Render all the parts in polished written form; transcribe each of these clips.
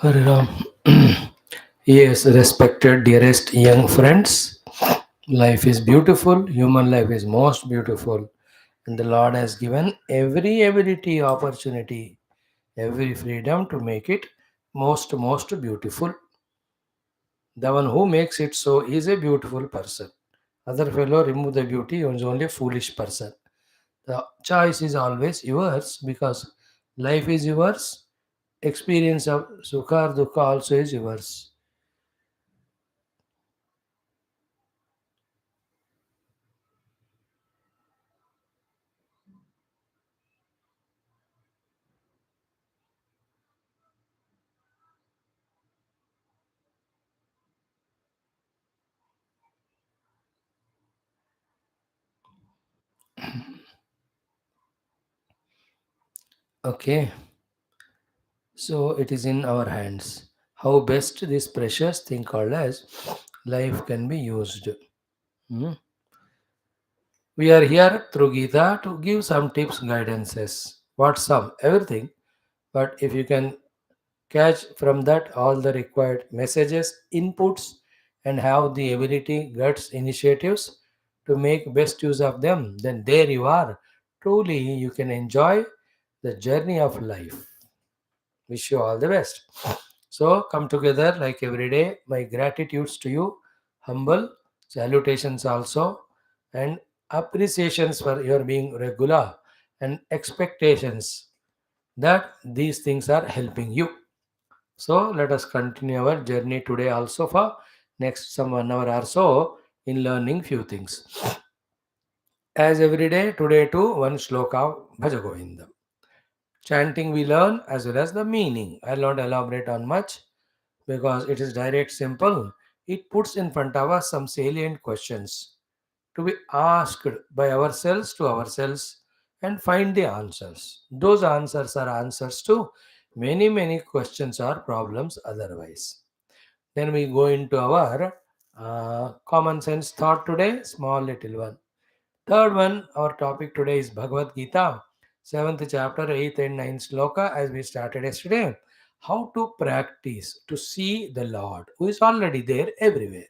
Hare Ram. Yes, respected dearest young friends, life is beautiful, human life is most beautiful, and the Lord has given every ability, opportunity, every freedom to make it most beautiful. The one who makes it so is a beautiful person. Other fellow remove the beauty, he is only a foolish person. The choice is always yours because life is yours, experience of sukha or dukha also is yours. Okay. So it is in our hands. How best this precious thing called as life can be used. Hmm. We are here through Geetha to give some tips, guidances. What some? Everything. But if you can catch from that all the required messages, inputs, and have the ability, guts, initiatives to make best use of them, then there you are. Truly, you can enjoy the journey of life. Wish you all the best. So come together like every day. My gratitudes to you, humble salutations also, and appreciations for your being regular and expectations that these things are helping you. So let us continue our journey today also for next some 1 hour or so in learning few things. As every day, today too, one shloka Bhaja Govindam. Chanting we learn as well as the meaning. I'll not elaborate on much because it is direct, simple. It puts in front of us some salient questions to be asked by ourselves to ourselves and find the answers. Those answers are answers to many questions or problems otherwise. Then we go into our common sense thought today, small little one. Third one, our topic today is Bhagavad Gita, 7th chapter, 8th and 9th sloka, as we started yesterday. How to practice to see the Lord, who is already there everywhere,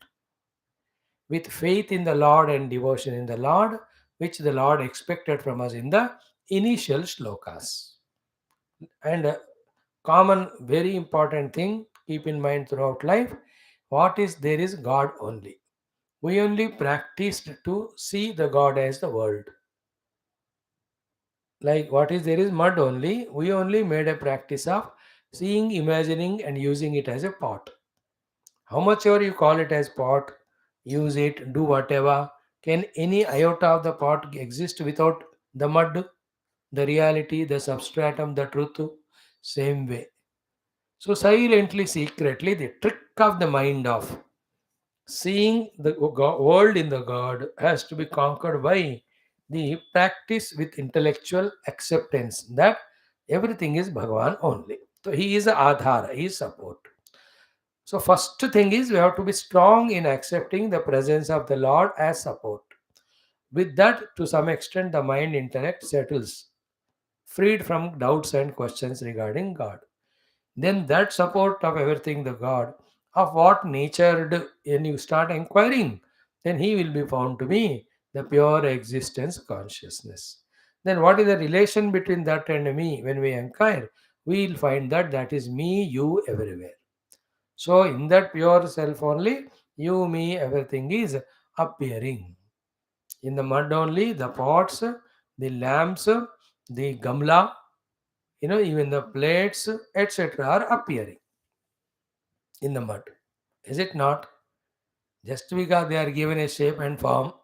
with faith in the Lord and devotion in the Lord, which the Lord expected from us in the initial shlokas. And a common, very important thing, keep in mind throughout life, what is there is God only. We only practiced to see the God as the world. Like what is there is mud only. We only made a practice of seeing, imagining, and using it as a pot. How much ever you call it as pot, use it, do whatever. Can any iota of the pot exist without the mud, the reality, the substratum, the truth? Same way. So silently, secretly, the trick of the mind of seeing the world in the God has to be conquered by the practice with intellectual acceptance that everything is Bhagavan only. So he is the Adhara, he is support. So first thing is we have to be strong in accepting the presence of the Lord as support. With that, to some extent, the mind intellect settles, freed from doubts and questions regarding God. Then that support of everything the God, of what nature when you start inquiring, then he will be found to be the pure existence consciousness. Then what is the relation between that and me? When we inquire, we will find that that is me, you, everywhere. So in that pure self only, you, me, everything is appearing. In the mud only, the pots, the lamps, the gamla, even the plates, etc., are appearing in the mud. Is it not? Just because they are given a shape and form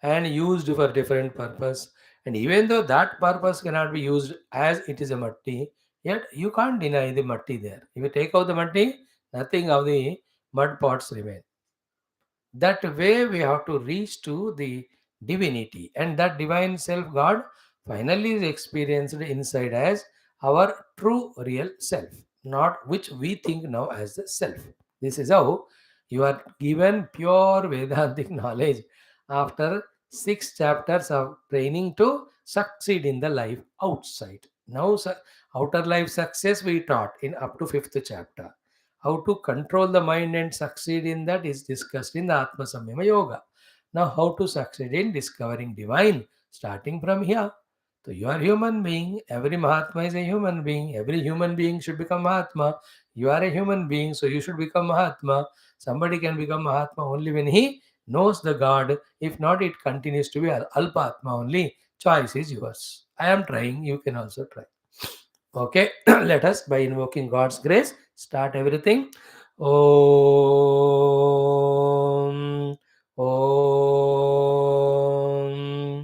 and used for different purpose, and even though that purpose cannot be used as it is a matti, yet you can't deny the matti there. If you take out the matti, nothing of the mud pots remain. That way we have to reach to the divinity, and that divine self God finally is experienced inside as our true real self, not which we think now as the self. This is how you are given pure Vedantic knowledge after 6 chapters of training to succeed in the life outside. Now, outer life success we taught in up to fifth chapter. How to control the mind and succeed in that is discussed in the Atma Samyama Yoga. Now, how to succeed in discovering divine, starting from here. So, you are human being. Every Mahatma is a human being. Every human being should become Mahatma. You are a human being, so you should become Mahatma. Somebody can become Mahatma only when he knows the God. If not, it continues to be Alpatma only. Choice is yours. I am trying. You can also try. Okay, let us, by invoking God's grace, start everything. Om, Om,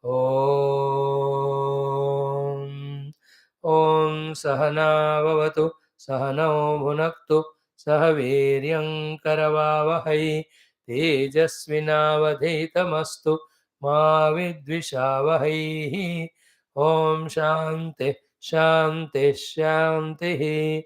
Om, Om Sahana Vavatu, Sahano Bhunaktu, Sahaviryam Karavavahai, Tejasvinavadhetamastu, Ma Vidvishavahai. Om Shanti Shanti Shanti.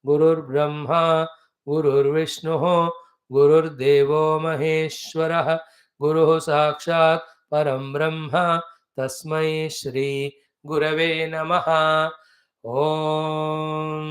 Gurur Brahma, Gurur Vishnu, Gurur Devo Maheshwara, Guru Sakshat Param Brahma, Tasmai Shri Gurave Namaha. Om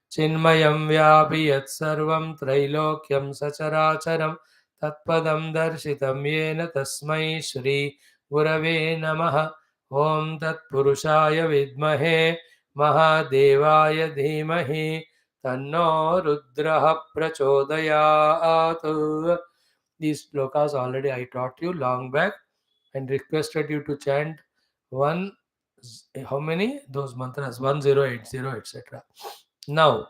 Chinmayam Vyapi Yat Sarvam Trailokyam Sacharacharam Tatpadam Darshitam Yena Tasmai Shri Gurave Namaha. Om Tat Purushaya Vidmahe Mahadevaయ Dhimahi Tanno Rudraha Prachodayat. These slokas already I taught you long back and requested you to chant one, how many? Those mantras 1080, etc. Now,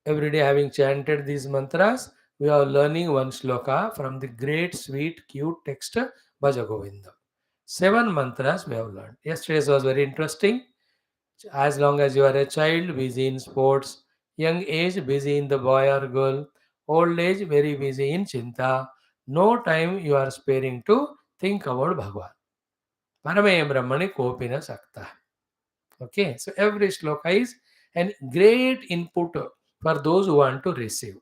every day having chanted these mantras, we are learning one shloka from the great, sweet, cute text Bhaja Govindam. 7 mantras we have learned. Yesterday's was very interesting. As long as you are a child, busy in sports, young age, busy in the boy or girl, old age, very busy in chinta, no time you are sparing to think about Bhagwan. Paramaya Brahmani Kopina Sakta. Okay, so every shloka is a great input for those who want to receive.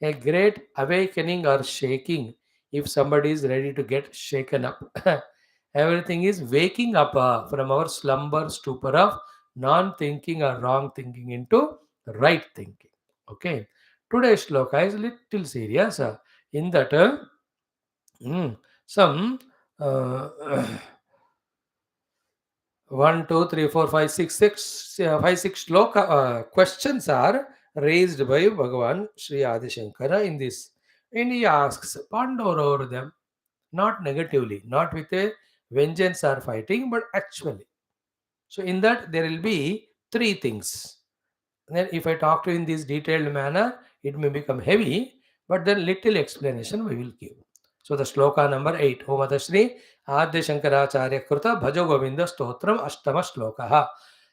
A great awakening or shaking if somebody is ready to get shaken up. Everything is waking up from our slumber stupor of non thinking or wrong thinking into right thinking. Okay, today's shloka is little serious. In that, some uh, 1, 2, 3, 4, 5, 6, 6, 5, 6 shloka questions are raised by Bhagavan Sri Adi Shankara in this. And he asks, ponder over them, not negatively, not with a vengeance or fighting, but actually. So, in that, there will be three things. Then, if I talk to you in this detailed manner, it may become heavy, but then little explanation we will give. So, the shloka number 8, Om Shri Adya Shankaracharya Kruta Bhajo Govinda Stotram Ashtama Shlokaha.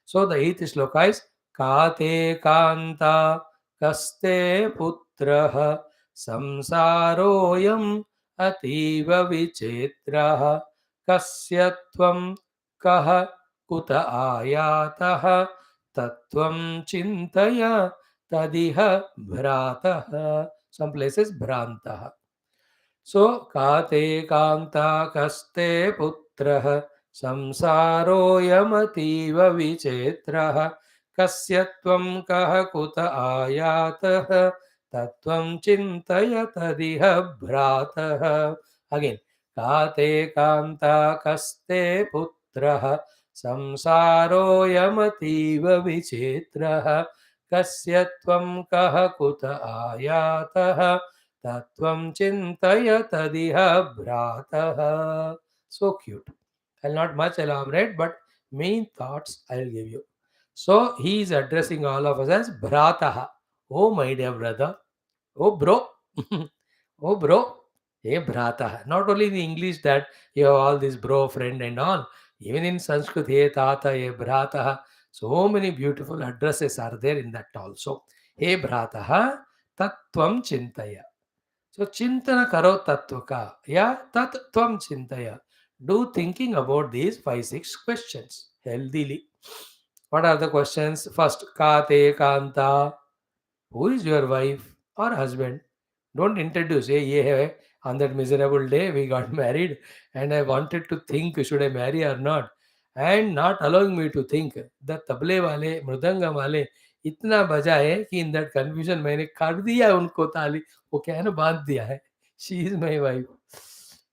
So, the 8th shloka is Kate Kanta Kaste Putraha Samsaroyam Ativa Vichetraha Kasyatvam Kaha Kuta Ayataha Tattvam Chintaya Tadiha Bhratah. Some places Bhrantah. So, Kate Kanta Kaste Putrah Samsaro Yamativa Vichetrah Kasyatvam Kaha Kuta Ayatah Tattvam Chintaya Tadiha Bhratah. Again, Kate Kanta Kaste Putrah Samsaro Yamativa Vichetrah Kasyatvam Kaha Kuta Ayatah Tattvam chintaya tadiha bhrataha. So cute. I'll not much elaborate, but main thoughts I'll give you. So he is addressing all of us as bhrataha. Oh my dear brother. Oh bro. Oh bro. Hey bhrataha. Not only in English that you have all this bro, friend and all. Even in Sanskrit, hey tata, hey bhrataha. So many beautiful addresses are there in that also. Hey bhrataha. Tattvam chintaya. So chintana karo tattvaka. Yeah, tat tvam chintaya. Do thinking about these 5, 6 questions healthily. What are the questions? First, kate kanta. Who is your wife or husband? Don't introduce. Hey, yeah, on that miserable day we got married and I wanted to think should I marry or not. and not allowing me to think. The तबले वाले मृदंगम वाले इतना बजाए कि in that confusion मैंने काट दिया उनको ताली, वो क्या है ना, बांध दिया है. She is my wife.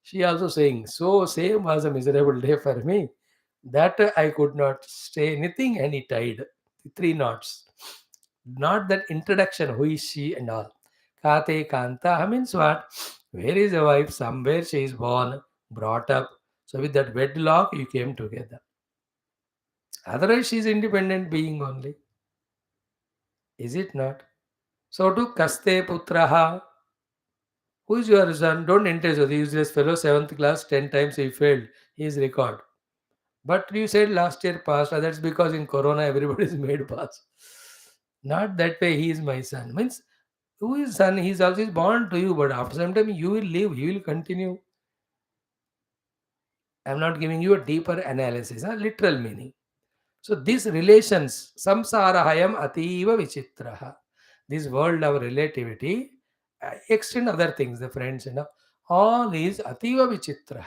She also saying, so same was a miserable day for me that I could not say anything, and he tied three knots. Not that introduction, who is she and all. Kate Kanta means what? Where is a wife? Somewhere she is born, brought up. So with that wedlock, you came together. Otherwise, she is independent being only. Is it not? So to Kaste Putraha, who is your son? Don't enter the useless fellow, 7th class, 10 times he failed his record. But you said last year passed, that's because in Corona everybody is made pass. Not that way, he is my son. Means, who is son? He is also born to you, but after some time you will live, he will continue. I am not giving you a deeper analysis, literal meaning. So these relations, samsarahayam ativa vichitraha. This world of relativity, extend other things, the friends, all is ativa vichitra.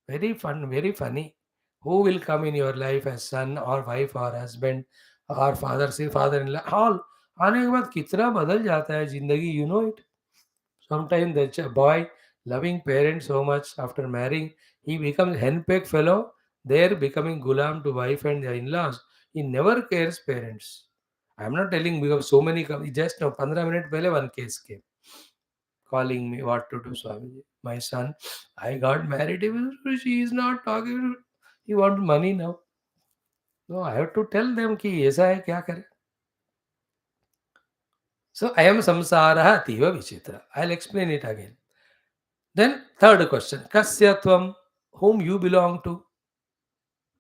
Very fun, very funny. Who will come in your life as son or wife or husband or father से father-in-law, all आने के बाद कितना बदल जाता है जिंदगी, you know it. Sometimes the boy loving parents so much after marrying, he becomes henpecked fellow, there becoming gulam to wife and the in-laws. He never cares parents. I'm not telling because so many come. Just now, 15 minutes पहले one case came calling me what to do, Swami. My son, I got married. She is not talking. He wants money now. No, I have to tell them कि ऐसा है क्या करें. So I am samsara ativa vichitra. I'll explain it again. Then third question, kasyatvam, whom you belong to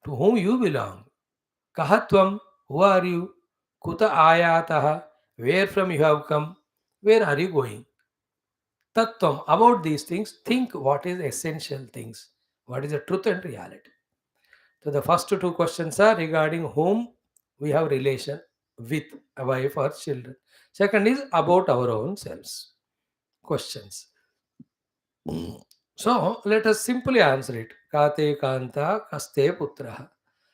whom you belong. Kahatvam, who are you? Kuta ayataha, where from you have come, where are you going? Tattvam, about these things, think what is essential things, what is the truth and reality. So the first two questions are regarding whom we have relation with, a wife or children. Second is about our own selves. Questions. So let us simply answer it. Kate Kanta Kaste Putraha.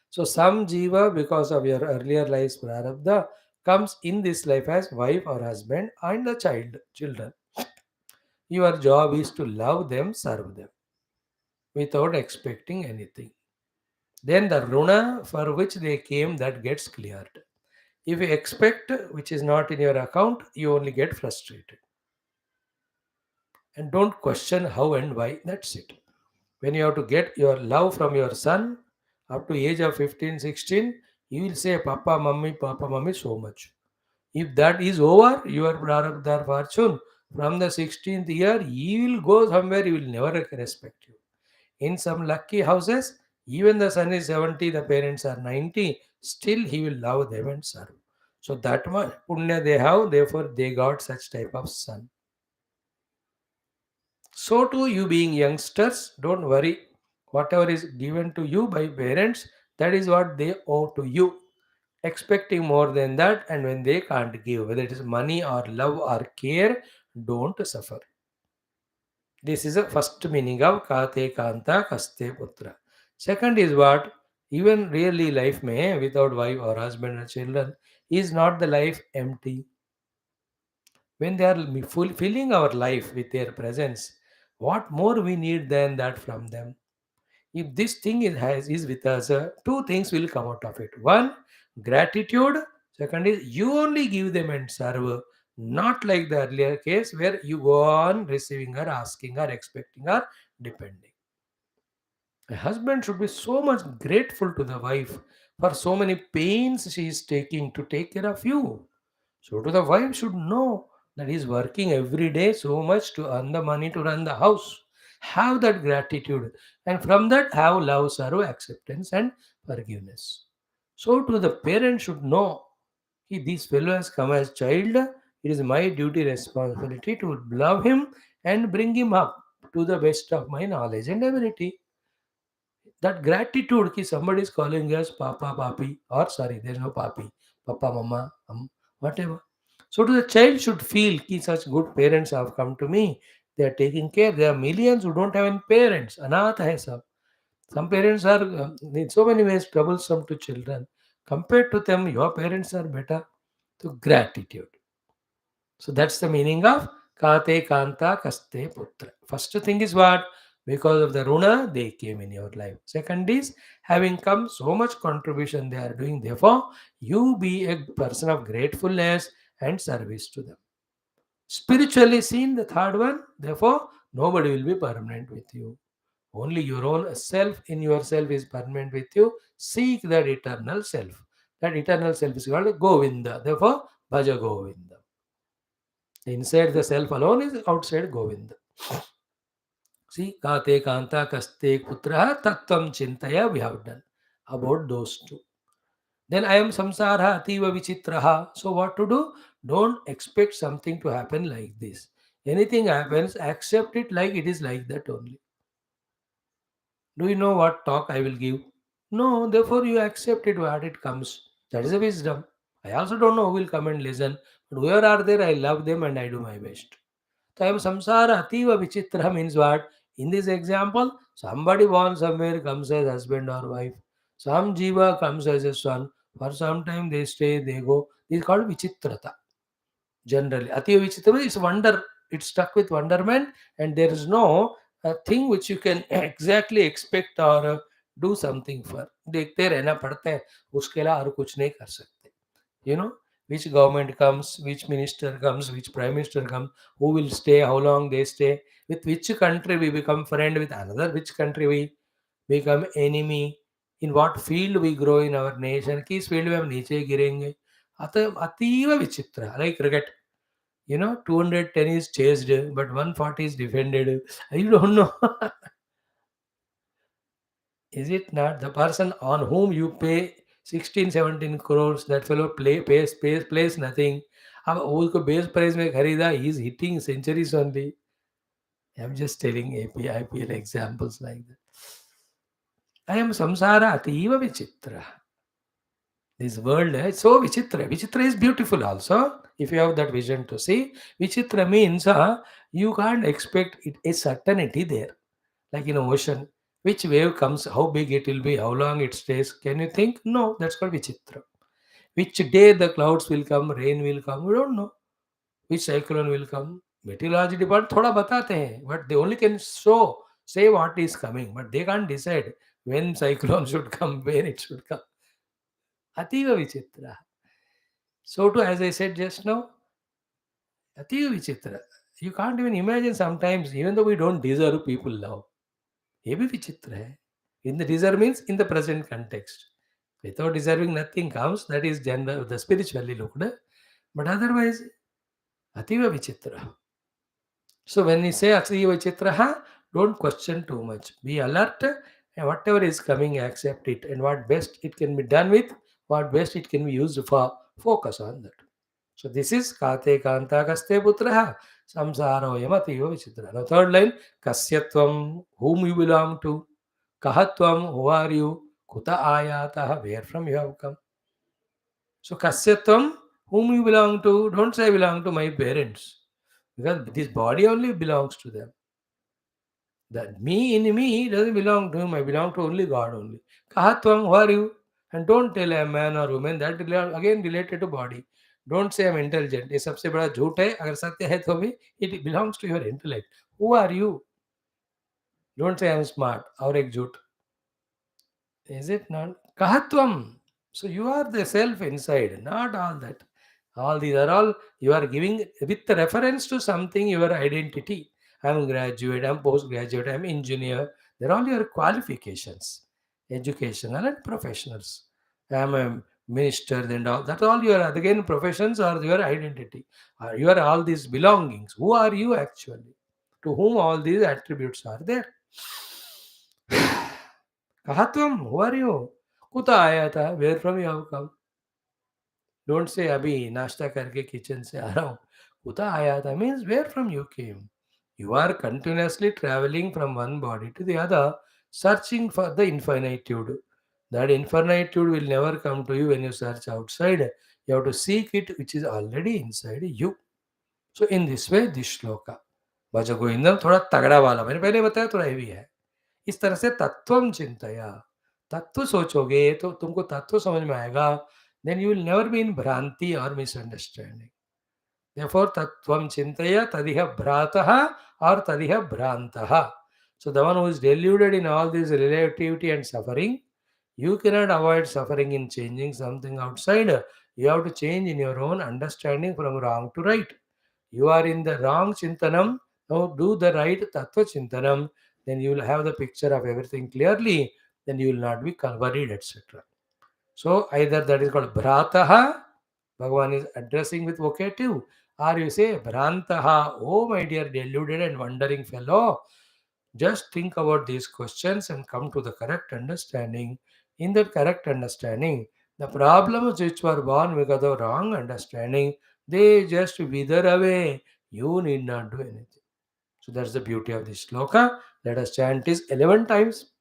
So some jiva, because of your earlier lives prarabdha, comes in this life as wife or husband and the children. Your job is to love them, serve them, without expecting anything. Then the runa for which they came, that gets cleared. If you expect which is not in your account, you only get frustrated. And don't question how and why. That's it. When you have to get your love from your son up to age of 15, 16, you will say papa mummy so much. If that is over, your prarabdha fortune, from the 16th year, he will go somewhere, he will never respect you. In some lucky houses, even the son is 70, the parents are 90, still he will love them and serve. So that much punya they have, therefore they got such type of son. So too you being youngsters, don't worry. Whatever is given to you by parents, that is what they owe to you. Expecting more than that, and when they can't give, whether it is money or love or care, don't suffer. This is the first meaning of Kate Kanta Kaste Putra. Second is what? Even really life may, without wife or husband or children, is not the life empty. When they are fulfilling our life with their presence, what more we need than that from them? If this thing is with us, two things will come out of it. One, gratitude. Second is you only give them and serve, not like the earlier case where you go on receiving or asking or expecting or depending. A husband should be so much grateful to the wife for so many pains she is taking to take care of you. So to the wife should know that he is working every day so much to earn the money to run the house. Have that gratitude, and from that have love, sorrow, acceptance, and forgiveness. So to the parent should know, this fellow has come as child. It is my duty, responsibility to love him and bring him up to the best of my knowledge and ability. That gratitude ki somebody is calling us papa papi, or sorry, there's no papi, papa mama, whatever. So to the child should feel ki such good parents have come to me, they are taking care. There are millions who don't have any parents, anath hai sab. Some parents are in so many ways troublesome to children. Compared to them, your parents are better. To gratitude. So that's the meaning of Kate Kanta Kaste Putra. First thing is what? Because of the Runa, they came in your life. Second is having come so much contribution they are doing. Therefore, you be a person of gratefulness and service to them. Spiritually seen, the third one, therefore, nobody will be permanent with you. Only your own self in yourself is permanent with you. Seek that eternal self. That eternal self is called Govinda. Therefore, Bhaja Govinda. Inside the self alone is outside Govinda. See, Kate Kanta Kaste Putra Tattvam Chintaya we have done about those two. Then I am samsara ativa vichitraha. So what to do? Don't expect something to happen like this. Anything happens, accept it like it is like that only. Do you know what talk I will give? No, therefore you accept it what it comes. That is a wisdom. I also don't know who will come and listen. But whoever are there, I love them and I do my best. So I am samsara ativa vichitra means what? In this example, somebody born somewhere comes as husband or wife. Some jiva comes as a son. For some time they stay, they go. This is called vichitrata. Generally, ativa vichitra is wonder. It's stuck with wonderment, and there is no thing which you can exactly expect or do something for. देखते रहना पड़ता है उसके अलावा और कुछ नहीं कर सकते. You know, which government comes, which minister comes, which prime minister comes, who will stay, how long they stay, with which country we become friend with another, which country we become enemy, in what field we grow in our nation, किस field में हम नीचे गिरेंगे. अतः अतीव विचित्र, like cricket. 210 is chased, but 140 is defended. You don't know. Is it not the person on whom you pay 16, 17 crores, that fellow plays nothing. अब वो उसको बेस प्राइस में खरीदा, he is hitting centuries only. I'm just telling AP, IPL examples like that. I am samsara ativa vichitra. This world is so vichitra. Vichitra is beautiful also. If you have that vision to see, vichitra means you can't expect it a certainty there. Like in an ocean, which wave comes, how big it will be, how long it stays. Can you think? No, that's called vichitra. Which day the clouds will come, rain will come, we don't know. Which cyclone will come. Meteorology department थोड़ा बताते हैं, but they only can say what is coming, but they can't decide when cyclone should come, when it should come. Ativa vichitra. So too, as I said just now, ativa vichitra. You can't even imagine sometimes, even though we don't deserve, people love. ये भी विचित्र है. In the deserve means in the present context. Without deserving, nothing comes. That is general, the spiritually looked. But otherwise, ativa vichitra. So when we say ativa vichitra, don't question too much. Be alert and whatever is coming, accept it. And what best it can be done with, what best it can be used for, focus on that. So this is Kate Kanta Kaste Putraha Samsaro Yamativa Vichitra. Now third line, Kasyatvam, whom you belong to, Kahatvam, who are you, Kuta Ayataha, where from you have come. So Kasyatvam, whom you belong to, don't say I belong to my parents. Because this body only belongs to them. That me in me doesn't belong to him, I belong to only God only. Kahatvam, who are you? And don't tell a man or woman that again related to body. Don't say I'm intelligent. ये सबसे बड़ा झूठ है. अगर सत्य है तो भी it belongs to your intellect. Who are you? Don't say I'm smart. और एक झूठ. Is it not? Kahatvam. So you are the self inside, not all that. All these are all you are giving with the reference to something, your identity. I'm graduate, I'm postgraduate, I'm engineer. They're all your qualifications, educational and professionals. I'm a minister and all. That's all your again professions or your identity. You are all these belongings. Who are you actually? To whom all these attributes are there? कहा तुम who are you? कुता आया था where from you have come? Don't say अभी नाश्ता करके kitchen से आ रहा हूँ. कुता आया था means where from you came. You are continuously traveling from one body to the other, searching for the infinitude. That infinitude will never come to you when you search outside. You have to seek it which is already inside you. So in this way, this shloka. भज गोविंदम थोड़ा तगड़ा वाला मैंने पहले बताया थोड़ा heavy है. इस तरह से तत्वम चिंतया, तत्व सोचोगे तो तुमको तत्व समझ में आएगा, then you will never be in भ्रांति और misunderstanding. Therefore, tattvam chintaya tadiha bhrataha or tadiha bhrantaha. So, the one who is deluded in all this relativity and suffering, you cannot avoid suffering in changing something outside. You have to change in your own understanding from wrong to right. You are in the wrong chintanam, now do the right tattva chintanam, then you will have the picture of everything clearly, then you will not be worried, etc. So either that is called Bhrataha, Bhagavan is addressing with vocative, or you say Bhrantaha, oh my dear deluded and wandering fellow, just think about these questions and come to the correct understanding. In that correct understanding, the problems which were born because of wrong understanding, they just wither away. You need not do anything. So that's the beauty of this sloka. Let us chant this 11 times.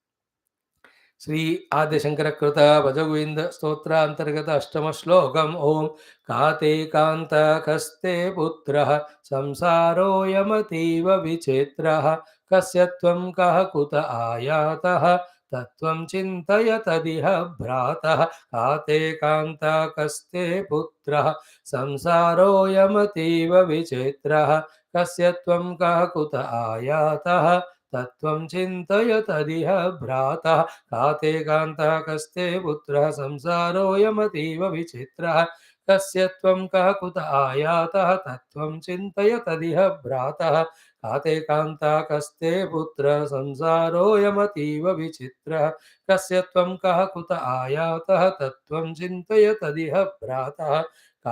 Shri आद्यशंकर कृत भजगोविंद स्तोत्र अंतर्गत अष्टम श्लोकम ओम काते कांत कस्ते पुत्र संसारोऽयमतीव विचित्रः कस्य त्वं कः कुत आयातः तत्त्वं चिन्तय तदिह भ्रातः काते कांत कस्ते पुत्र संसारोऽयमतीव विचित्रः कस्य त्वं कः कुत आयातः तत्त्वं चिन्तय तदिह भ्रातः काते कान्तः कस्ते पुत्रः संसारोऽयमतीव विचित्रः कस्य त्वं कः कुत आयातः तत्त्वं चिन्तय तदिह भ्रातः काते कान्तः कस्ते पुत्रः संसारोऽयमतीव विचित्रः कस्य त्वं कः कुत आयातः तत्त्वं चिन्तय तदिह भ्रातः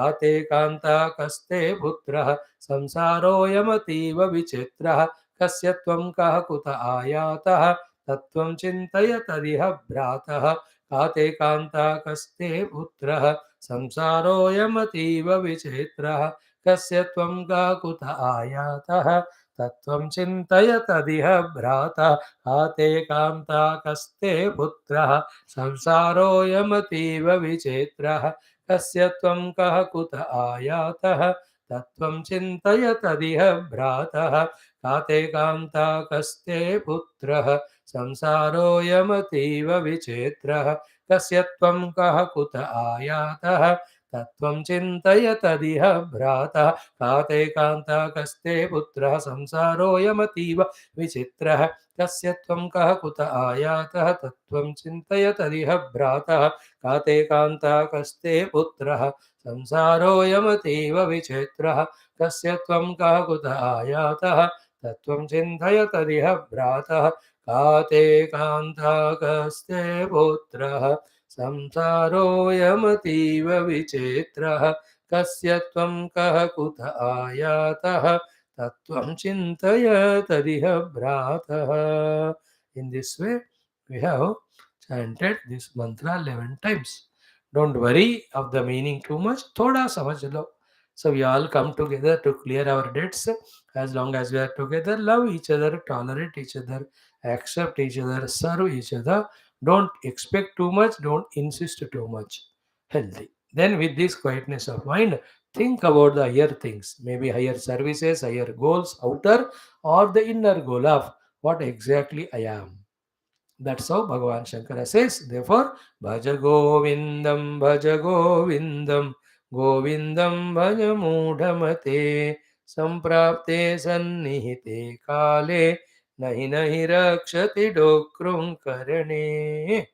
काते कान्तः कस्ते पुत्रः संसारोऽयमतीव विचित्रः कस्य त्वं कः कुत आयातः तत्त्वं चिन्तय तदिह भ्रातः काते कान्ता कस्ते पुत्रः संसारोऽयमतीव विचित्रः कस्य त्वं कः कुत आयातः तत्त्वं चिन्तय तदिह भ्रातः काते कान्ता कस्ते पुत्रः संसारोऽयमतीव विचित्रः कस्य त्वं कः कुत आयातः तत्त्वं चिन्तय तदिह भ्रातः काते कान्ता कस्ते पुत्रः संसारोऽयमतीव विचित्रः कस्य त्वं कः कुत आयातः तत्त्वं चिन्तय तदिह भ्रातः काते कान्ता कस्ते पुत्रः संसारोऽयमतीव विचित्रः कस्य त्वं कः कुत आयातः तत्त्वं चिन्तय तदिह भ्रातः काते कान्ता कस्ते पुत्रः संसारोऽयमतीव विचित्रः कस्य त्वं कः कुत आयातः तत्त्वं चिन्तय तदिह भ्रातः काते कान्ताकस्ते पुत्रः संसारोऽयमतीव विचित्रः कस्य त्वं कः कुत आयातः तत्त्वं चिन्तय तदिह भ्रातः. In this way, we have chanted this mantra 11 times. Don't worry of the meaning too much. Thoda samajh lo. So we all come together to clear our debts. As long as we are together, love each other, tolerate each other, accept each other, serve each other. Don't expect too much, don't insist too much. Healthy. Then, with this quietness of mind, think about the higher things, maybe higher services, higher goals, outer or the inner goal of what exactly I am. That's how Bhagavan Shankara says. Therefore, Bhaja Govindam, Govindam Bhaja Mudhamate, Samprapte Sannihite Kale, Nahi Nahi Rakshati Dokrum Karane.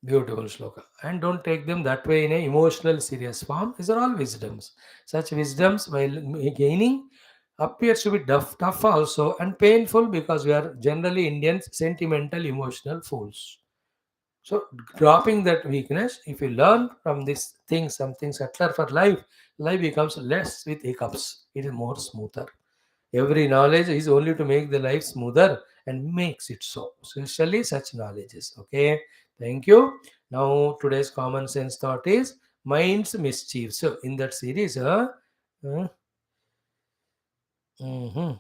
Beautiful shloka. And don't take them that way in a emotional, serious form. These are all wisdoms. Such wisdoms, while gaining, appears to be tough also and painful because we are generally Indians, sentimental, emotional fools. So, dropping that weakness, if you learn from this thing something subtler for life, life becomes less with hiccups. It is more smoother. Every knowledge is only to make the life smoother and makes it so. Especially such knowledges. Okay. Thank you. Now today's common sense thought is mind's mischief. So in that series, uh, mhm, mhm,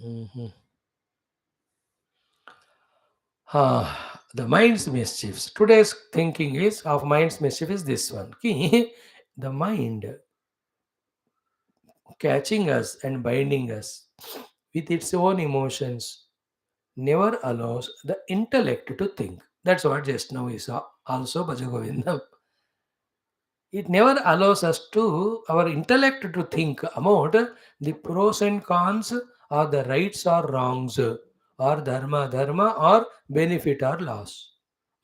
mhm. The mind's mischiefs. Today's thinking is of mind's mischief is this one. Ki, the mind catching us and binding us with its own emotions never allows the intellect to think. That's what just now we saw. Also, Bhaja Govindam. It never allows us to, our intellect to think about the pros and cons or the rights or wrongs or dharma और benefit or loss.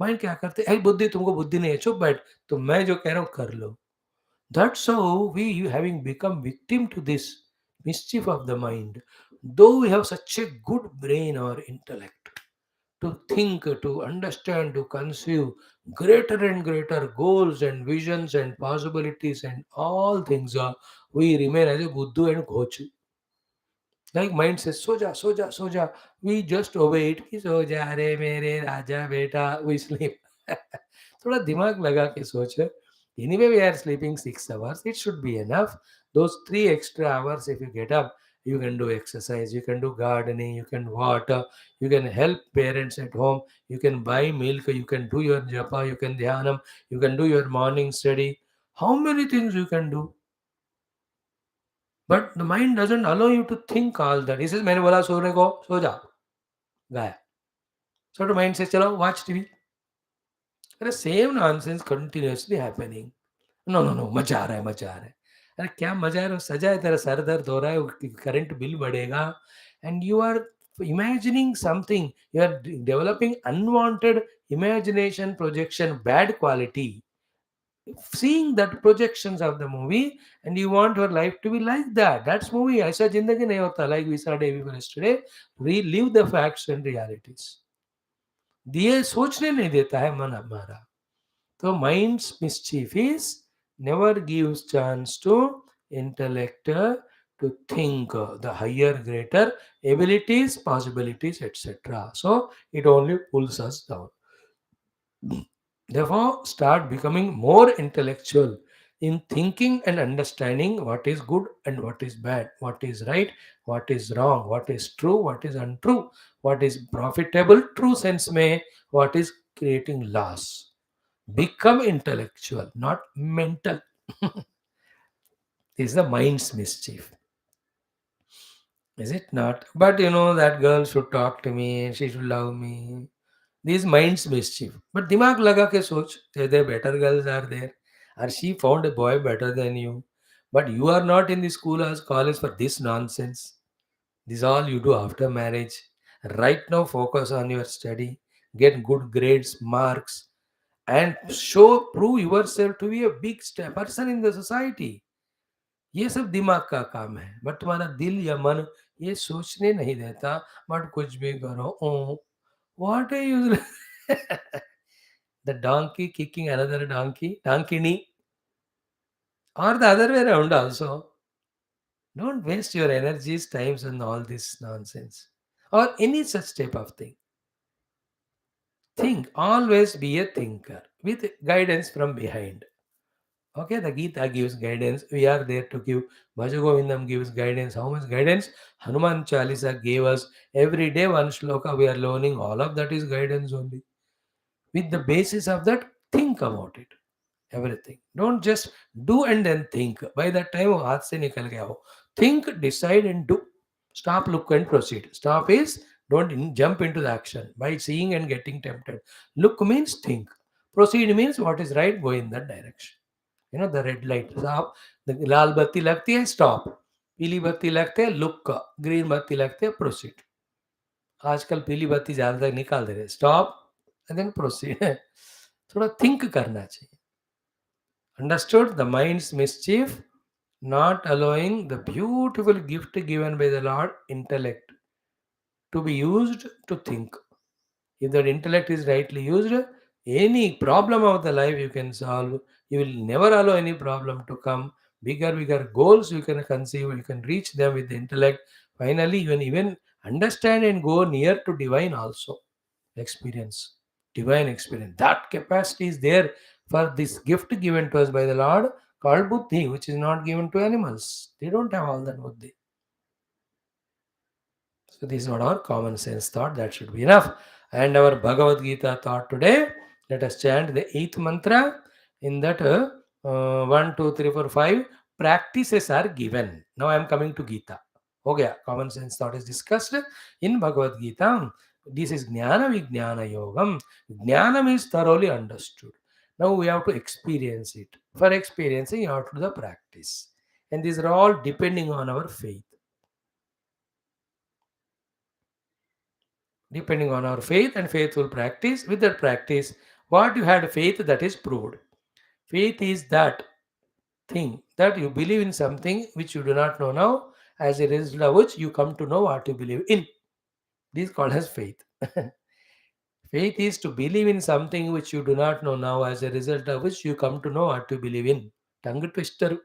Mind क्या करते है बुद्धि तुमको बुद्धि नहीं है चुप बैठ तो मैं जो कह रहा हूँ कर लो. That's how we having become victim to this mischief of the mind. Though we have such a good brain or intellect to think, to understand, to conceive greater and greater goals and visions and possibilities and all things, we remain as a buddhu and ghochu. Like mind says, soja, soja, soja. We just obey it. कि सो जा रे मेरे राजा बेटा. We sleep. थोड़ा दिमाग लगा के सोच. Anyway, we are sleeping 6 hours. It should be enough. Those 3 extra hours, if you get up, you can do exercise, you can do gardening, you can water, you can help parents at home, you can buy milk, you can do your japa, you can dhyanam, you can do your morning study. How many things you can do? But the mind doesn't allow you to think all that. He says, मैंने बोला सोने को सो जा गाया. So the mind says, चलो watch TV. The same nonsense continuously happening. No no no मजा आ रहा है मजा आ रहा है. अरे क्या मजा आ रहा है सजा है तेरा सर दर्द हो रहा है करंट बिल बढ़ेगा and you are imagining something, you are developing unwanted imagination projection bad quality, seeing that projections of the movie and you want your life to be like that. That's movie. ऐसा जिंदगी नहीं होता. Like we saw day before yesterday, relive the facts and realities. दिए सोचने नहीं देता है मन हमारा. तो mind's mischief is never gives chance to intellect to think the higher, greater abilities, possibilities, etc. So it only pulls us down. Therefore, start becoming more intellectual in thinking and understanding what is good and what is bad, what is right, what is wrong, what is true, what is untrue, what is profitable, true sense may, what is creating loss. Become intellectual, not mental. Is the mind's mischief. Is it not? But that girl should talk to me, she should love me. These minds mischief. But दिमाग लगा के सोच, there better girls are there. Or she found a boy better than you. But you are not in the school or college for this nonsense. This is all you do after marriage. Right now, focus on your study, get good grades, marks, and prove yourself to be a big person in the society. ये सब दिमाग का काम है but तुम्हारा दिल या मन ये सोचने नहीं देता. बट कुछ भी करो what are you the donkey kicking another donkey, donkey or the other way around also. Don't waste your energies, times on all this nonsense or any such type of thing. Think, always be a thinker with guidance from behind. Okay, the Geetha gives guidance. We are there to give. Bhaja Govindam gives guidance. How much guidance? Hanuman Chalisa gave us every day one shloka. We are learning. All of that is guidance only. With the basis of that, think about it. Everything. Don't just do and then think. By that time, वो हाथ से निकल गया हो. Think, decide, and do. Stop, look, and proceed. Stop is don't jump into the action by seeing and getting tempted. Look means think. Proceed means what is right, go in that direction. The red light. Stop. The लाल बत्ती लगती है stop. पीली बत्ती लगते है look. Green बत्ती लगते है proceed. आजकल पीली बत्ती ज्यादा निकाल दे रहे stop and then proceed. थोड़ा think करना चाहिए. Understood the mind's mischief, not allowing the beautiful gift given by the Lord, intellect, to be used to think. If that intellect is rightly used, any problem of the life you can solve. You will never allow any problem to come. Bigger goals you can conceive, you can reach them with the intellect. Finally, you can even understand and go near to divine also experience, divine experience. That capacity is there for this gift given to us by the Lord called buddhi, which is not given to animals. They don't have all that buddhi. So this is what our common sense thought. That should be enough. And our Bhagavad Gita thought today, let us chant the eighth mantra. In that 1, 2, 3, 4, 5 practices are given. Now I am coming to Gita. Okay, common sense thought is discussed in Bhagavad Gita. This is Jnana Vijnana Yogam. Jnanam is thoroughly understood. Now we have to experience it. For experiencing, you have to do the practice. And these are all depending on our faith. Depending on our faith and faithful practice. With that practice, what you had faith, that is proved. Faith is that thing that you believe in something which you do not know now, as a result of which you come to know what you believe in. This is called as faith. Faith is to believe in something which you do not know now, as a result of which you come to know what you believe in. Tongue twister.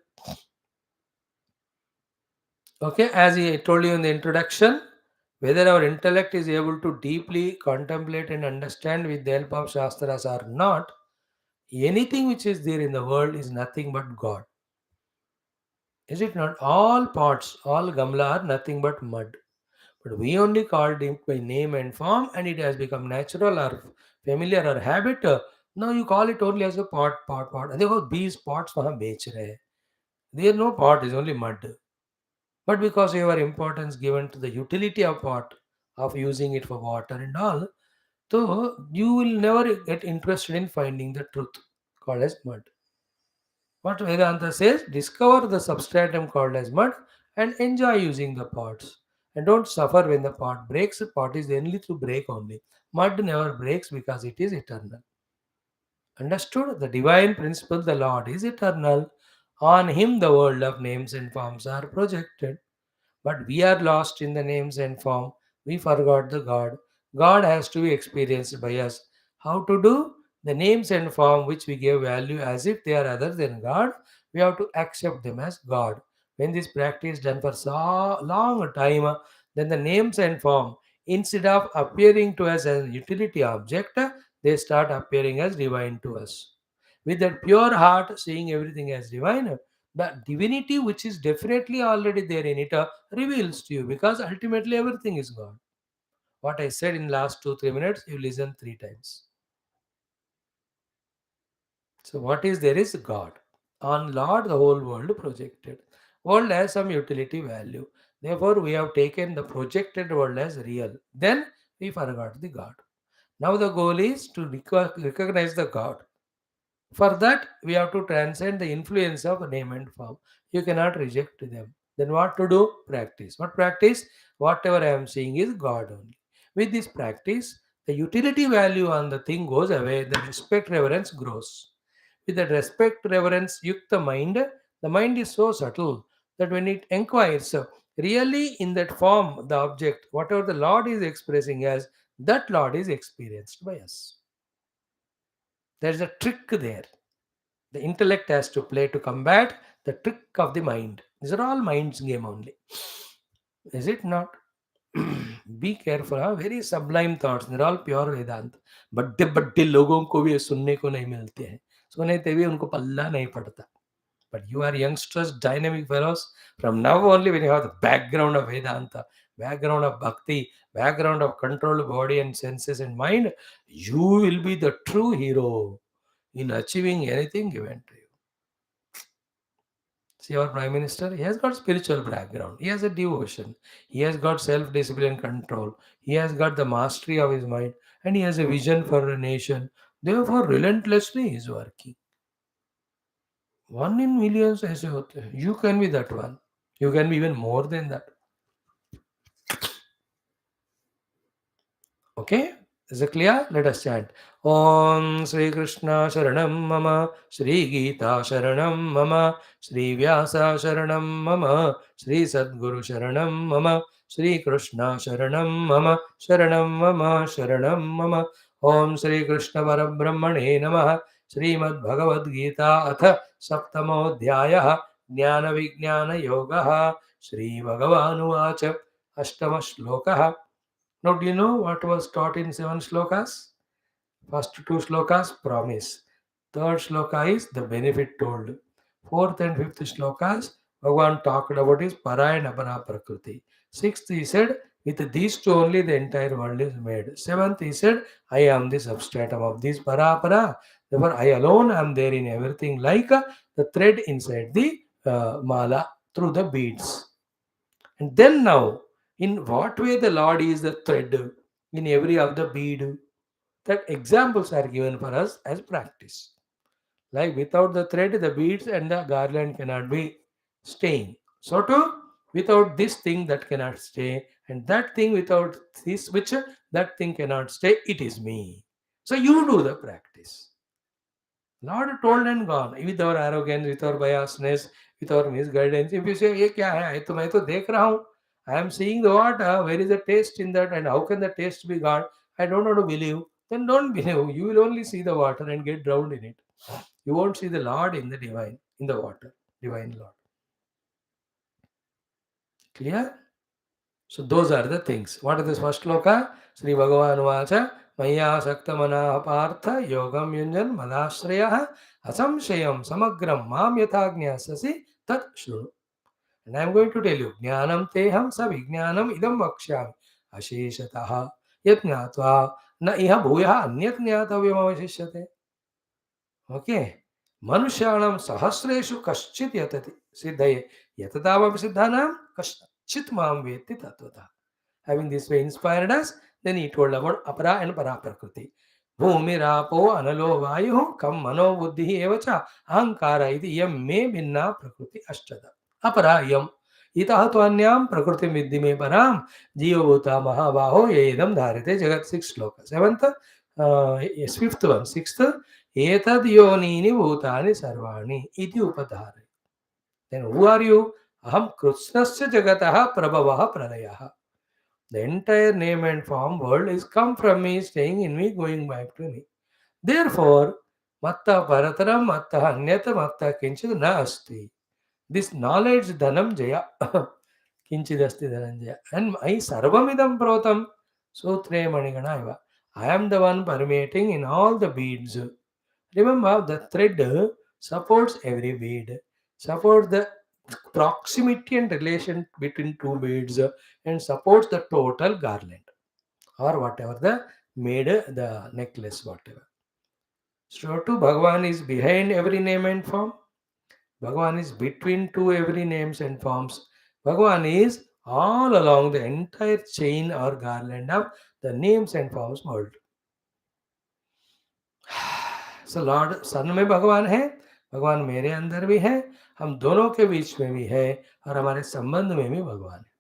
Okay, as I told you in the introduction, whether our intellect is able to deeply contemplate and understand with the help of Shastras or not, anything which is there in the world is nothing but God. Is it not? All pots, all gamla are nothing but mud. But we only called it by name and form, and it has become natural or familiar or habit. Now you call it only as a pot, pot, pot. देखो 20 pots वहाँ बेच रहे हैं. There no pot, is only mud. But because you have importance given to the utility of pot, of using it for water and all, so you will never get interested in finding the truth called as mud. What Vedanta says, discover the substratum called as mud and enjoy using the pots. And don't suffer when the pot breaks. The pot is only to break only. Mud never breaks because it is eternal. Understood? The divine principle, the Lord, is eternal. On him the world of names and forms are projected. But we are lost in the names and form. We forgot the God. God has to be experienced by us. How to do? The names and form which we give value as if they are other than God, we have to accept them as God. When this practice is done for so long a time, then the names and form, instead of appearing to us as a utility object, they start appearing as divine to us. With that pure heart, seeing everything as divine, the divinity which is definitely already there in it reveals to you, because ultimately everything is God. What I said in last 2 3 minutes, you listen 3 times. So what is there is God. On Lord the whole world projected. World has some utility value. Therefore we have taken the projected world as real. Then we forgot the God. Now the goal is to recognize the God. For that, we have to transcend the influence of name and form. You cannot reject them. Then what to do? Practice. What practice? Whatever I am seeing is God only. With this practice, the utility value on the thing goes away, the respect reverence grows. With that respect reverence yukta mind, the mind is so subtle that when it inquires, really in that form, the object, whatever the Lord is expressing as, that Lord is experienced by us. There is a trick there. The intellect has to play to combat the trick of the mind. These are all mind's game only. Is it not? Be careful. Very sublime thoughts. They're all pure Vedanta. बड्डे बड्डे लोगों को भी ये सुनने को नहीं मिलते हैं. सुने ते भी उनको पल्ला नहीं पड़ता. But you are youngsters, dynamic fellows. From now only, when you have the background of Vedanta, background of Bhakti, background of control of body and senses and mind, you will be the true hero in achieving anything given to you. See our Prime Minister, he has got spiritual background. He has a devotion. He has got self-discipline control. He has got the mastery of his mind. And he has a vision for a nation. Therefore, relentlessly he is working. One in millions ऐसे होते हैं. You can be that one. You can be even more than that. Okay? Is it clear? Let us chant. Om Sri Krishna Sharanam Mama, Sri Geetha Sharanam Mama, Sri Vyasa Sharanam Mama, Sri Sadguru Sharanam Mama, Sri Krishna Sharanam Mama, Sharanam Mama, Sharanam Mama. Om Sri Krishna Parabrahmane Namaha, Srimad Bhagavad Gita Atha Saptamodhyayah Jnana Vijnana Yogaha, Sri Bhagavanuvacha Ashtama Shlokaha. Now, do you know what was taught in 7 shlokas? First 2 shlokas, promise. Third shloka is the benefit told. Fourth and fifth shlokas, Bhagavan talked about his para and apara prakriti. Sixth, he said, With these two only the entire world is made. Seventh, he said, I am the substratum of this parapara. Therefore, I alone am there in everything, like the thread inside the mala through the beads. And then now, in what way the Lord is the thread in every of the bead? That examples are given for us as practice. Like without the thread, the beads and the garland cannot be staying. So too, without this thing that cannot stay, and that thing without this which that thing cannot stay, it is me. So you do the practice. Lord told and gone. With our arrogance, with our biasness, with our misguidance. If you say, ये क्या है? मैं तो देख रहा हूँ. I am seeing the water. Where is the taste in that? And how can the taste be God? I don't want to believe. Then don't believe. You will only see the water and get drowned in it. You won't see the Lord in the divine, in the water. Divine Lord. Clear? So those are the things. What is this first shloka? Sri Bhagavan Vacha Maya Saktamana Partha Yogam Yunjan Madashraya Asamshayam Samagram Mam Yathagnya Sasi Tat Shru. And I am going to tell you Jnanam Teham Savijnanam Idam Vakshyami Asheshataha Yat Jnatva Na Iha Bhuyaha Anyat Jnatavyam Avashishyate. Okay. Manushanam Sahasreshu Kaschit Yatati Siddhaye Yatadavam Siddhanam Kaschit Mam Veti Tatvata. Having this way inspired us, then he told about apara and para prakriti. Bhumirapo analo vayu kam mano buddhi evacha ahankara iti yam me binna prakriti ashtada. Apara yam. Itah tvanyam prakriti viddhi me param jivabhuta mahabaho yedam dharite jagat 6 shloka. Seventh, fifth one. Sixth, etad yonini bhutani sarvani iti upadhare. Then who are you? Aham krusnasya jagataha prabhavaha pralayah. The entire name and form world is come from me, staying in me, going back to me. Therefore, matta parataram, matta anyata, matta kinchid na asti. This knowledge dhanam jaya. Kinchid asti dhananjaya. And I sarvamidam protam sutre maniganaiva. I am the one permeating in all the beads. Remember, the thread supports every bead, supports the proximity and relation between two beads, and supports the total garland or whatever the made the necklace, whatever. So, to Bhagavan is behind every name and form. Bhagavan is between two every names and forms. Bhagavan is all along the entire chain or garland of the names and forms world. So lord sun में भगवान है, भगवान मेरे अंदर भी है, हम दोनों के बीच में भी है, और हमारे संबंध में भी भगवान है.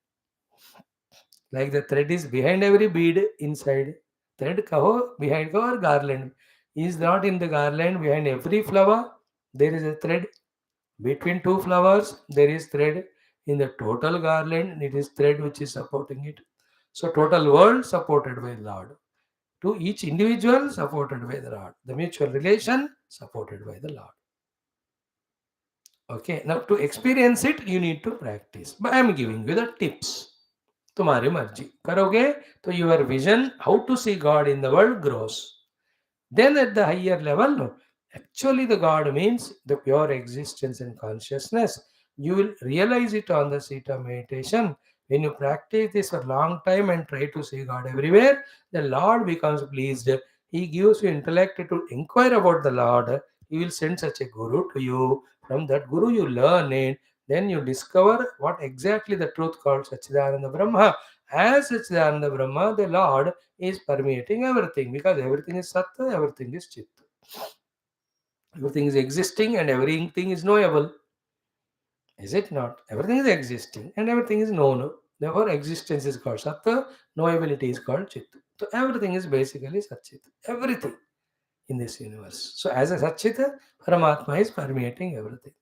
Like the thread is behind every Beed inside. Thread कहो, बिहाइंड कहो, और garland is not in the garland. Behind every flower there is a thread. Between two flowers, there is thread. In the total garland, it is thread which is supporting it. So, total world supported by Lord. To each individual supported by the Lord. The mutual relation supported by the Lord. Okay, now to experience it, you need to practice. But I am giving you the tips. तुम्हारी मर्जी करोगे तो your vision how to see God in the world grows. Then at the higher level, no, actually the God means the pure existence and consciousness. You will realize it on the seat of meditation. When you practice this for a long time and try to see God everywhere, the Lord becomes pleased. He gives you intellect to inquire about the Lord. He will send such a guru to you. From that guru you learn it. Then you discover what exactly the truth called Satchidananda Brahma. As Satchidananda Brahma, the Lord is permeating everything, because everything is Sattva, everything is Chit. Everything is existing and everything is knowable. Is it not? Everything is existing and everything is known. Therefore, existence is called Sattva, knowability is called Chit. So, everything is basically Satchit. Everything in this universe. So, as a Satchita, Paramatma is permeating everything.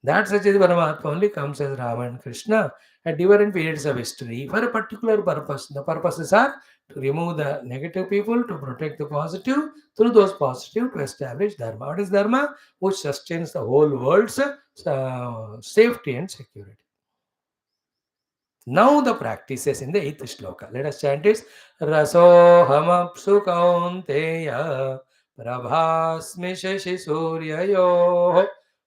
That Satchit Paramatma only comes as Rama and Krishna at different periods of history for a particular purpose. The purposes are to remove the negative people, to protect the positive, through those positive to establish Dharma. What is Dharma? Which sustains the whole world's safety and security. Now the practices in the 8th shloka. Let us chant this. Rasohamapsu kaunteya prabhasmi shashi suryayo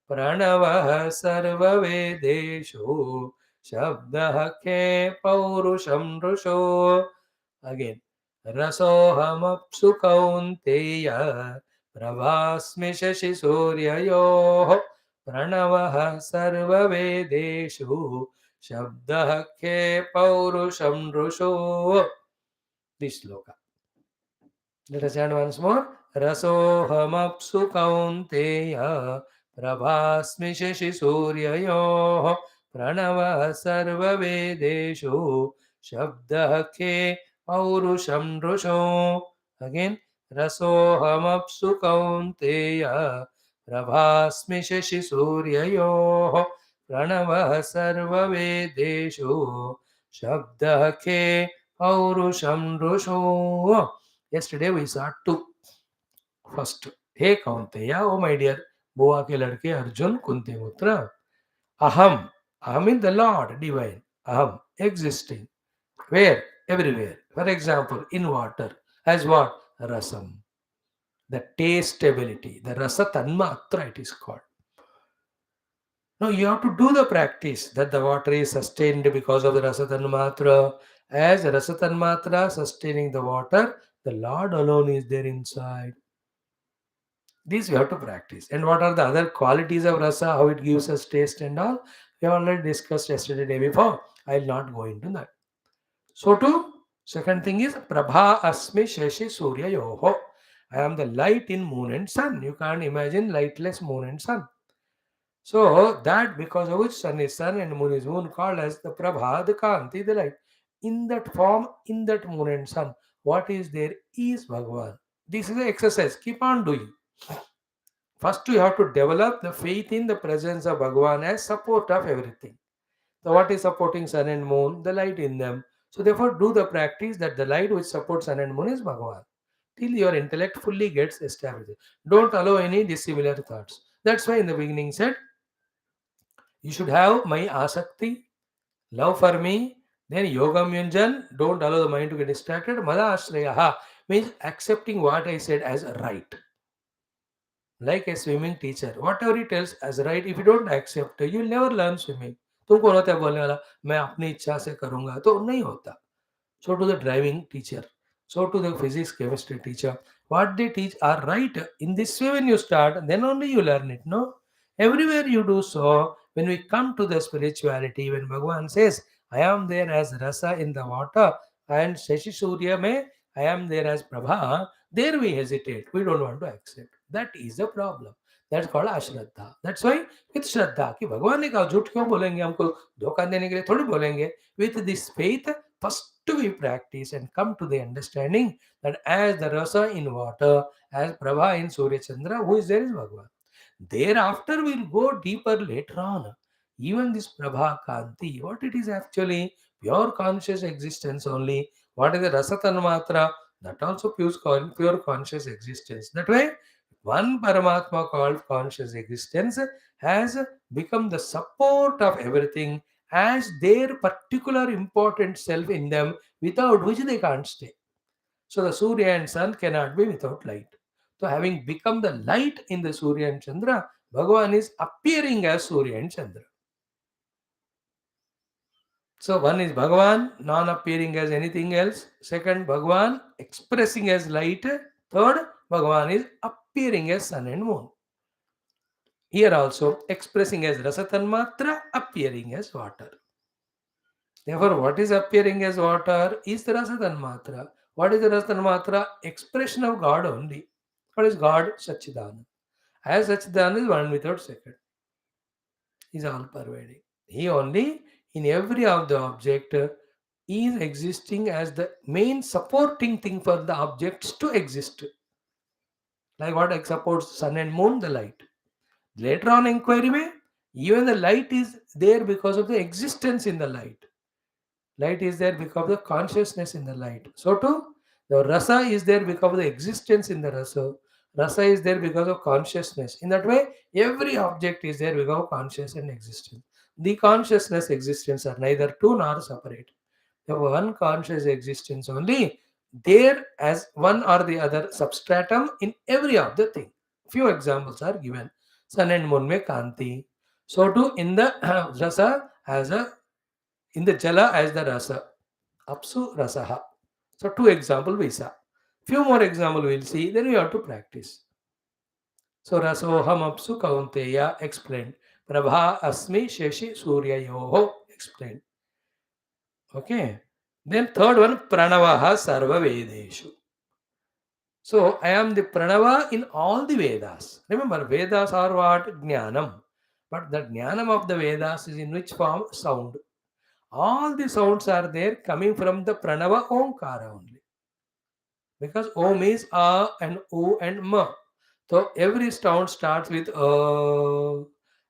pranavah sarva vedeshu शब्दः के पौरुषं ऋषो. Again, रसोऽहमप्सु कौन्तेय प्रभास्मि शशिसूर्ययोः प्रणवः सर्ववेदेषु शब्दः के पौरुषं ऋषो. This shloka. Let us chant once more. रसोऽहमप्सु कौन्तेय प्रभास्मि शशिसूर्ययोः प्रणवः सर्ववेदेषु शब्दः के पौरुषं ऋषो. Again, रसोऽहमप्सु कौन्तेय प्रभास्मि शशिसूर्ययोः प्रणवः सर्ववेदेषु शब्दः के पौरुषं ऋषो. Yesterday we saw two. First, hey Kaunteya, oh my dear, बुआ के लड़के अर्जुन कुंती पुत्र. Aham, Aham in the Lord divine. Aham, existing. Where? Everywhere. For example, in water. As what? Rasam. The taste ability. The rasa tanmatra it is called. Now you have to do the practice that the water is sustained because of the rasa tanmatra. As rasa tanmatra sustaining the water, the Lord alone is there inside. These we have to practice. And what are the other qualities of rasa, how it gives us taste and all? We have already discussed yesterday, day before. I will not go into that. So too, second thing is Prabha Asmi Shashi Surya Yoho. I am the light in moon and sun. You can't imagine lightless moon and sun. So that because of which sun is sun and moon is moon, called as the Prabha, the Kanti, the light. In that form, in that moon and sun, what is there is Bhagavan. This is the exercise. Keep on doing. First, you have to develop the faith in the presence of Bhagavan as support of everything. So, what is supporting sun and moon? The light in them. So, therefore, do the practice that the light which supports sun and moon is Bhagavan. Till your intellect fully gets established. Don't allow any dissimilar thoughts. That's why in the beginning said, you should have my asakti, love for me, then yogam yunjan, don't allow the mind to get distracted. Mada ashrayaha means accepting what I said as right. Like a swimming teacher, whatever he tells as right, if you don't accept, you'll never learn swimming. तुमको कौन होता है बोलने वाला मैं अपनी इच्छा से करूंगा तो नहीं होता. So to the driving teacher, so to the physics chemistry teacher, what they teach are right. In this way when you start, then only you learn it. No, everywhere you do so. When we come to the spirituality, when Bhagavan says I am there as rasa in the water and Shashi Surya mein I am there as Prabha, there we hesitate, we don't want to accept. That is the problem. That's called ashraddha. That's why with shraddha कि भगवान ने कहा झूठ क्यों बोलेंगे, हमको धोखा देने के लिए थोड़ी बोलेंगे. With this faith, first we practice and come to the understanding that as the rasa in water, as Prabha in Surya Chandra, who is there is Bhagavan. Thereafter we'll go deeper later on. Even this Prabha Kanti, what it is actually, pure conscious existence only. What is the rasa tanmatra? That also pure conscious existence. That way, one Paramatma called conscious existence has become the support of everything as their particular important self in them, without which they can't stay. So the Surya and Sun cannot be without light. So having become the light in the Surya and Chandra, Bhagavan is appearing as Surya and Chandra. So one is Bhagavan, non-appearing as anything else. Second, Bhagavan expressing as light. Third, Bhagavan is appearing as sun and moon. Here also expressing as Rasatan Matra, appearing as water. Therefore, what is appearing as water is the Rasatan Matra. What is the Rasatan Matra? Expression of God only. What is God? Satchidananda. As Satchidananda is one without second. He is all pervading. He only, in every of the object, is existing as the main supporting thing for the objects to exist. Like what supports sun and moon, the light. Later on inquiry में, even the light is there because of the existence in the light. Light is there because of the consciousness in the light. So too, the rasa is there because of the existence in the rasa. Rasa is there because of consciousness. In that way, every object is there because of conscious and existence. The consciousness existence are neither two nor separate. The one conscious existence only there as one or the other substratum in every of the thing. Few examples are given. Sun and moon mein kanti. So too in the rasa as a In the Jala as the Rasa. Apsu Rasaha. So two example we saw. Few more example we'll see. Then we have to practice. So Rasoham Apsu Kaunteya explained. Prabha Asmi Sheshi Surya Yoho explained. Okay. Then third one Pranavaha Sarva Vedeshu. So I am the Pranava in all the Vedas. Remember, Vedas are what? Jnanam. But the Jnanam of the Vedas is in which form? Sound. All the sounds are there coming from the Pranava Omkara only. Because Om is A and O and Ma. So every sound starts with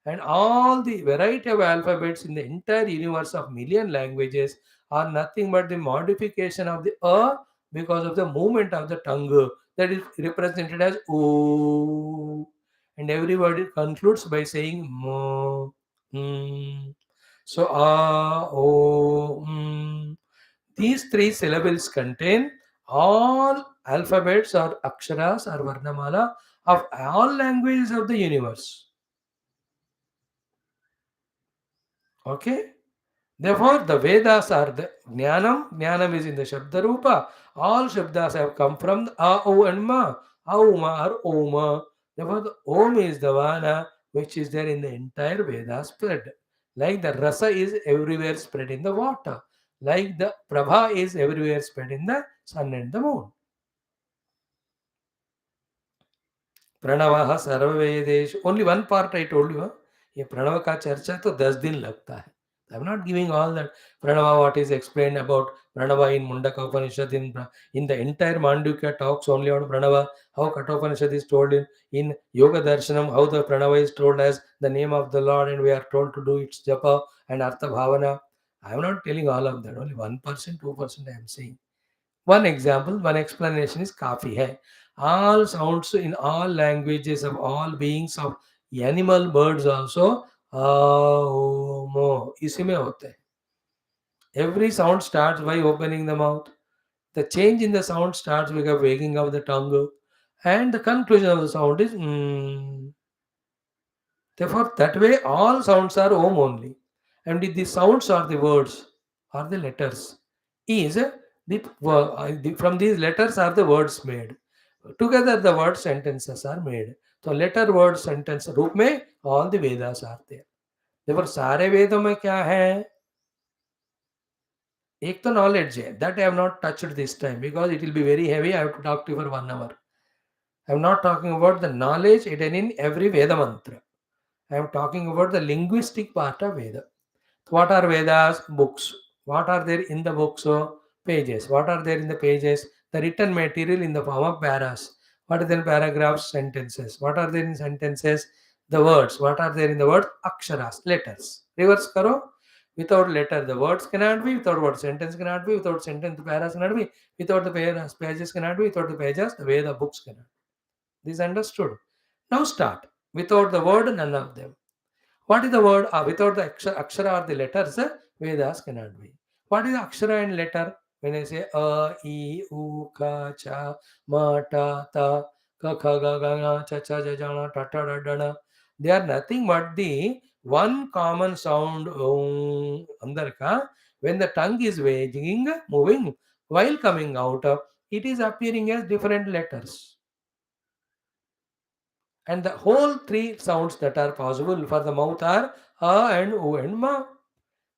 and all the variety of alphabets in the entire universe of million languages are nothing but the modification of the because of the movement of the tongue that is represented as O. And every word concludes by saying Mo. Mm. So these three syllables contain all alphabets or aksharas or varnamala of all languages of the universe. Okay? Therefore, the Vedas are the Jnanam. Jnanam is in the Shabda Rupa. All Shabdas have come from the A, O, and Ma. Auma or Oma. Therefore, the Om is the Vana which is there in the entire Veda spread. Like the Rasa is everywhere spread in the water. Like the Prabha is everywhere spread in the sun and the moon. Pranava सर्ववेदेश only one part I told you ये प्रणव का चर्चा तो 10 दिन लगता है I am not giving all that Pranava what is explained about Pranava in Mundaka Upanishad in the entire mandukya talks only on pranava how kathopanishad is told in yoga darshanam how the pranava is told as the name of the lord and we are told to do its japa and artha bhavana. I am not telling all of that, only 1% 2% I am saying. One example, one explanation is काफी है. All sounds in all languages of all beings of animal, birds also mo इसी में होते हैं. Every sound starts by opening the mouth. The change in the sound starts with a wagging of the tongue, and the conclusion of the sound is mm. Therefore, that way all sounds are om only. And the sounds are the words or the letters. Is from these letters are the words made. Together the word sentences are made. So letter word sentence रूप में all the Vedas are there. Therefore सारे वेदों में क्या है? एक तो knowledge है. That I have not touched this time because it will be very heavy. I have to talk to you for 1 hour. I am not talking about the knowledge hidden in every Veda mantra. I am talking about the linguistic part of Veda. What are Vedas? Books. What are there in the books? Pages. What are there in the pages? The written material in the form of paras. What are there in paragraphs? Sentences. What are there in sentences? The words. What are there in the word? Aksharas. Letters. Reverse karo. Without letter, the words cannot be. Without word, sentence cannot be. Without sentence, the paras cannot be. Without the paras, pages cannot be. Without the pages, the Veda books cannot. This is understood. Now start. Without the word, none of them. What is the word? Without the akshara or the letters, Vedas cannot be. What is the akshara and letter? When I say a, e, u, ka, cha, ma, ta, ta, ka, kha, ga, ga, ga, cha, cha, ja, ja, na, ta, ta, da, da, na. They are nothing but the one common sound andar ka. When the tongue is wagging, moving, while coming out, it is appearing as different letters. And the whole three sounds that are possible for the mouth are A and O and Ma.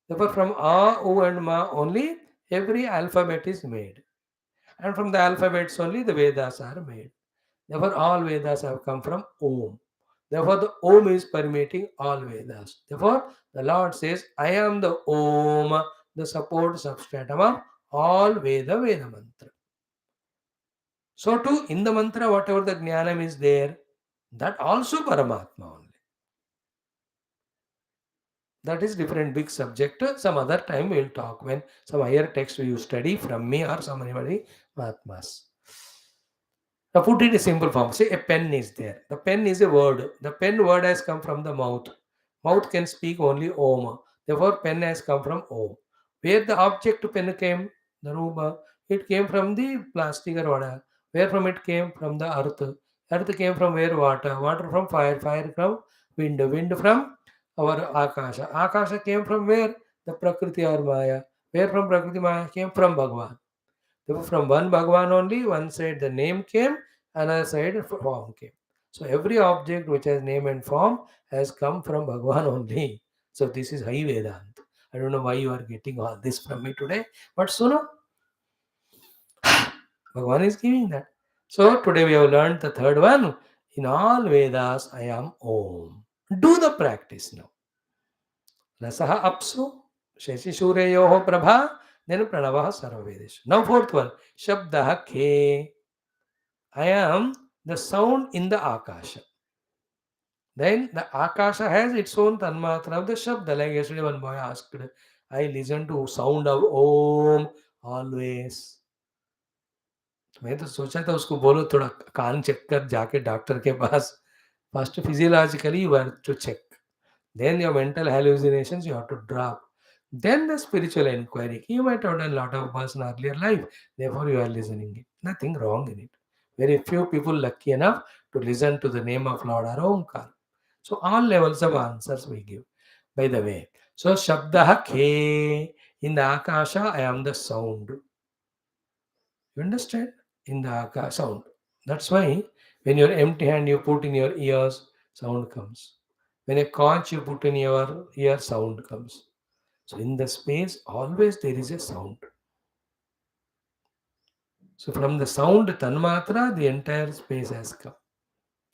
Therefore, from A, O and Ma only every alphabet is made. And from the alphabets only the Vedas are made. Therefore, all Vedas have come from Om. Therefore, the Om is permeating all Vedas. Therefore, the Lord says, I am the Om, the support substratum of all Veda mantra. So too, in the mantra, whatever the Jnanam is there, that also Paramatma only. That is different big subject. Some other time we will talk when some higher text you study from me or somebody Mahatmas. Now put it in simple form. Say a pen is there. The pen is a word. The pen word has come from the mouth. Mouth can speak only Om. Therefore pen has come from Om. Where the object pen came? The Ruba. It came from the plastic or water. Where from it came? From the earth. Earth came from where? Water. Water from fire. Fire from wind. Wind from our Akasha. Akasha came from where? the Prakriti or Maya. Where from Prakriti Maya came? From Bhagwan. Therefore, from one Bhagwan only, one side the name came, another side form came. So every object which has name and form has come from Bhagwan only. So this is Hai Vedant. I don't know why you are getting all this from me today, but Suno, Bhagwan is giving that. So today we have learned the third one. In all Vedas, I am Om. Do the practice now. Rasaha apsu, Sheshishureyoho prabha, then Pranavaha sarvavedeshu. Now fourth one, Shabdaha khe. I am the sound in the Akasha. Then the Akasha has its own tanmatra of the Shabda. Like yesterday one boy asked, I listen to sound of Om always. मैं तो सोचा था उसको बोलो थोड़ा कान check कर जाके doctor के पास. First physiologically you have to check. Then your mental hallucinations you have to drop. Then the spiritual inquiry. You might have done a lot of bus in earlier life. Therefore you are listening it. Nothing wrong in it. Very few people lucky enough to listen to the name of Lord or Omkar. So all levels of answers we give. By the way. So Shabdaha Khe. In the Akasha I am the sound. You understand? In the sound. That's why when you're empty hand, you put in your ears, sound comes. When a conch you put in your ear, sound comes. So in the space, always there is a sound. So from the sound Tanmatra, the entire space has come.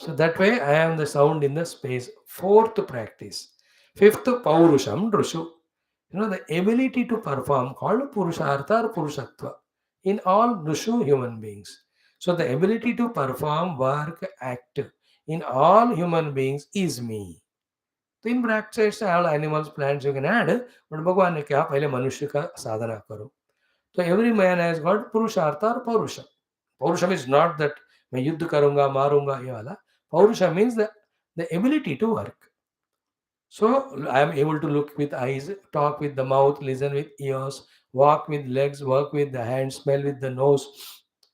So that way I am the sound in the space. Fourth practice. Fifth, Paurusham Drushu. The ability to perform called Purushartha or Purushatva in all Drushu human beings. So the ability to perform work, act in all human beings is me. तो इन practice all animals, plants you can add, but भगवान ने कहा पहले मनुष्य का साधना करो. So every man has got Purushartha or Paurusha. Paurusha is not that मैं युद्ध करूंगा मारूंगा ये वाला. Paurusha means the ability to work. So I am able to look with eyes, talk with the mouth, listen with ears, walk with legs, work with the hands, smell with the nose,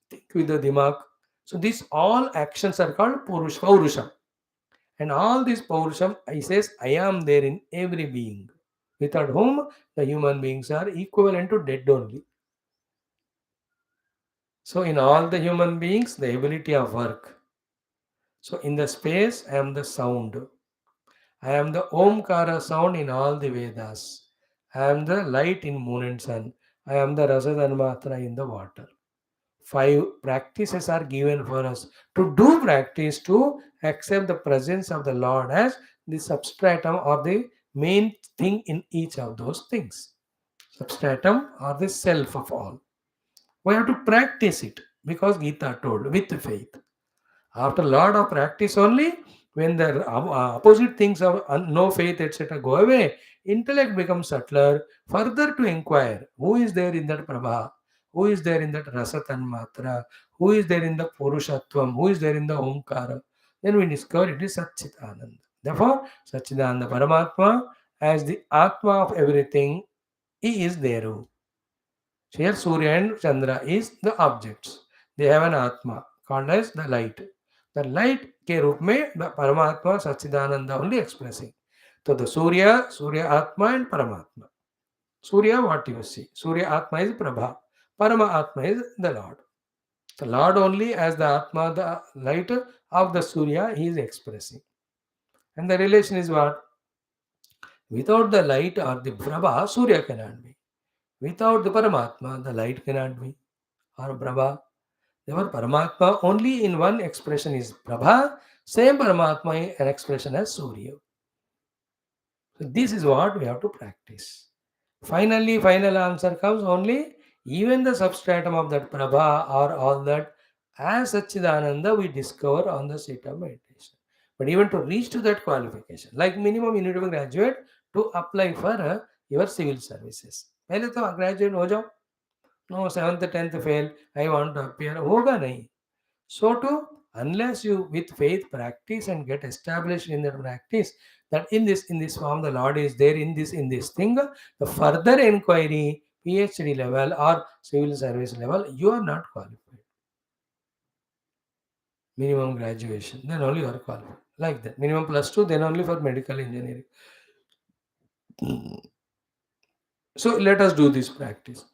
think with the dimag. So these all actions are called Paurusham. And all these Paurusham, I says, I am there in every being, without whom the human beings are equivalent to dead only. So in all the human beings, the ability of work. So in the space, I am the sound. I am the Omkara sound in all the Vedas. I am the light in moon and sun. I am the Rasadanmatra in the water. 5 practices are given for us to do practice to accept the presence of the Lord as the substratum or the main thing in each of those things. Substratum or the self of all. We have to practice it because Geetha told with faith. After a lot of practice only, when the opposite things of no faith, etc., go away, intellect becomes subtler. Further to inquire who is there in that Prabha, who is there in that Rasatan Matra, who is there in the Purushatvam, who is there in the Omkara. Then we discover it is Satchitananda. Therefore, Satchitananda Paramatma, as the Atma of everything, he is there. Here, Surya and Chandra is the objects. They have an Atma called as the light. The light के रूप में परमात्मा सच्चिदानंद only expressing. So the Surya Atma and Paramatma. Surya what you see. Surya Atma is Prabha. Parama Atma is the Lord. The Lord only as the Atma, the light of the Surya, he is expressing. And the relation is what? Without the light or the Prabha, Surya cannot be. Without the Paramatma, the light cannot be. Or Prabha. Therefore, Paramatma only in one expression is Prabha, same Paramatma an expression as Surya. So this is what we have to practice. Finally, final answer comes only even the substratum of that Prabha or all that as Satchidananda we discover on the seat of meditation. But even to reach to that qualification, like minimum you need to be graduate to apply for your civil services. पहले तो graduate हो जाओ. No 7th 10th fail. I want to appear. होगा नहीं. So too, unless you with faith practice and get established in that practice, that in this form the Lord is there in this thing, the further inquiry, PhD level or civil service level, you are not qualified. Minimum graduation, then only you are qualified. Like that. Minimum +2, then only for medical engineering. So let us do this practice.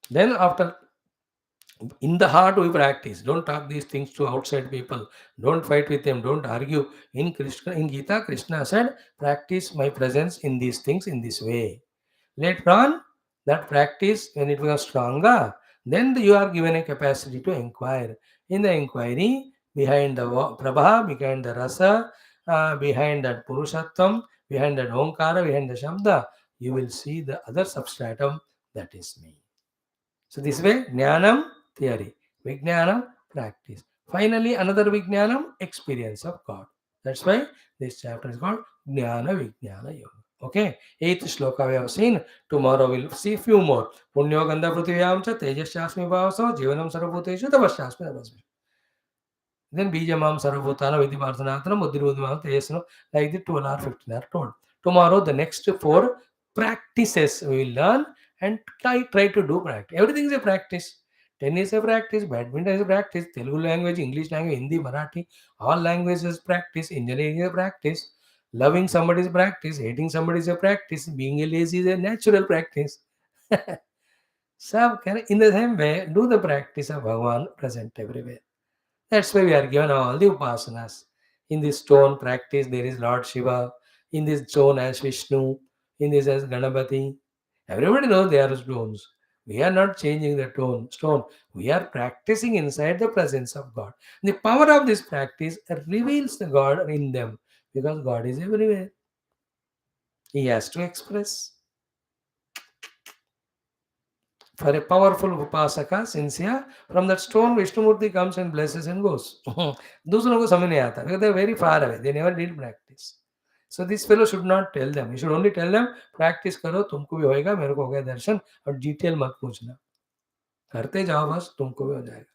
Then after, in the heart we practice. Don't talk these things to outside people. Don't fight with them. Don't argue. In Krishna, in Gita, Krishna said, practice my presence in these things in this way. Later on, that practice, when it becomes stronger, then you are given a capacity to inquire. In the inquiry, behind the Prabha, behind the Rasa, behind that Purushattam, behind that Omkara, behind the Shabda, you will see the other substratum, that is me. So this way, Jnanam, theory, Vijnanam, practice. Finally, another Vijnanam, experience of God. That's why this chapter is called Jnana Vijnana Yoga. Okay, eighth shloka we have seen. Tomorrow we'll see few more. Punyo Gandha Prithiviyam cha Tejashasmi Bhavasa Jivanam Sarvabhuteshu Tavashasmi Navasmi. Then Bijamam Sarvabhutana Vidhivarthanatana Muddhirudhimam Tejasano, like the 12 or 15 are told. Tomorrow the next four practices we will learn and try to do practice. Everything is a practice. Tennis is a practice, badminton is a practice, Telugu language, English language, Hindi, Marathi, all languages is practice, engineering is a practice, loving somebody is practice, hating somebody is a practice, being a lazy is a natural practice. So, in the same way, do the practice of Bhagavan present everywhere. That's why we are given all the upasanas. In this stone practice, there is Lord Shiva. In this stone as Vishnu. In this as Ganapati. Everybody knows they are stones. We are not changing the stone. We are practicing inside the presence of God. The power of this practice reveals the God in them because God is everywhere. He has to express. For a powerful upasaka, sincere, from that stone, Vishnumurti comes and blesses and goes. दूसरों को समझ नहीं आता because they are very far away. They never did practice. So this fellow should not tell them. He should only tell them, practice करो, तुमको भी होएगा, मेरे को हो गया दर्शन, और डिटेल मत पूछना. करते जाओ बस, तुमको भी हो जाएगा.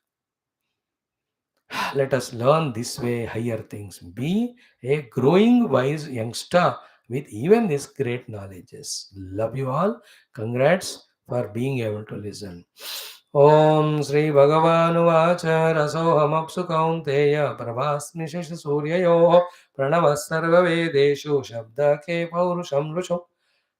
Let us learn this way higher things. Be a growing wise youngster with even these great knowledges. Love you all. Congrats for being able to listen. Om Sri Bhagavan Vacha Rasohamapsu Kaunteya Prabhasmi Shish Suryayo Pranava Sarva Vedeshu Shabda Ke Paurusham Rusho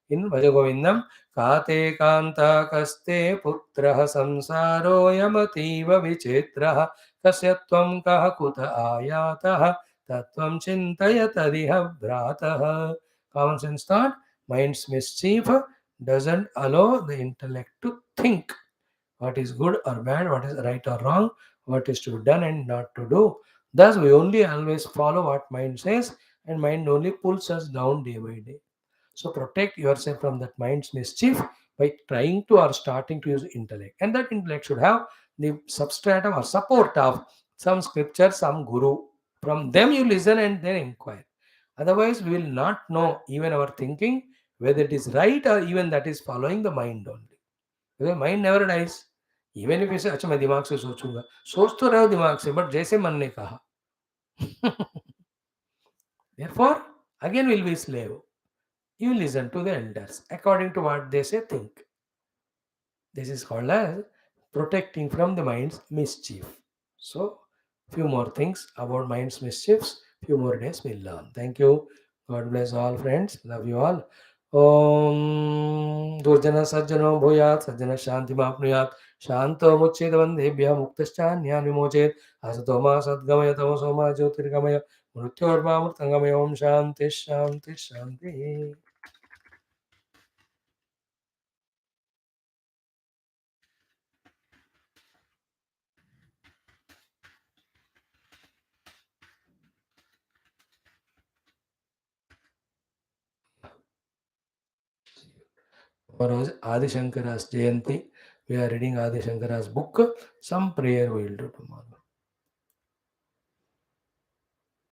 in Bhaja Kate Kanta Kaste Putraha Samsaro Yamativa Vichitraha Kasya Tvam Kaha Kuta Ayataha Tatvam Chintaya Tadiha Bhrataha. Common sense thought, mind's mischief doesn't allow the intellect to think what is good or bad, what is right or wrong, what is to be done and not to do. Thus, we only always follow what mind says, and mind only pulls us down day by day. So protect yourself from that mind's mischief by trying to or starting to use intellect. And that intellect should have the substratum or support of some scripture, some guru. From them you listen and then inquire. Otherwise, we will not know even our thinking whether it is right or even that is following the mind only. Because mind never dies. Even if you say, अच्छा मैं दिमाग से सोचूंगा, सोच तो रहे हो दिमाग से, but जैसे मन ने कहा. Therefore, again will be slave. You listen to the elders according to what they say, think. This is called as protecting from the mind's mischief. So, few more things about mind's mischiefs, few more days we'll learn. Thank you. God bless all friends. Love you all. Om Durjana Sajjano Bhuyat Sajjana Shanti Mapnuyat Shanto Muccheda Vandebhya Muktascha Vimochet Asatoma Sadgamaya Tamasoma Jyotirgamaya Mrityorma Murtangamaya Om Shanti Shanti Shanti. Tomorrow is Adi Shankara's Jayanti. We are reading Adi Shankara's book. Some prayer we will do tomorrow.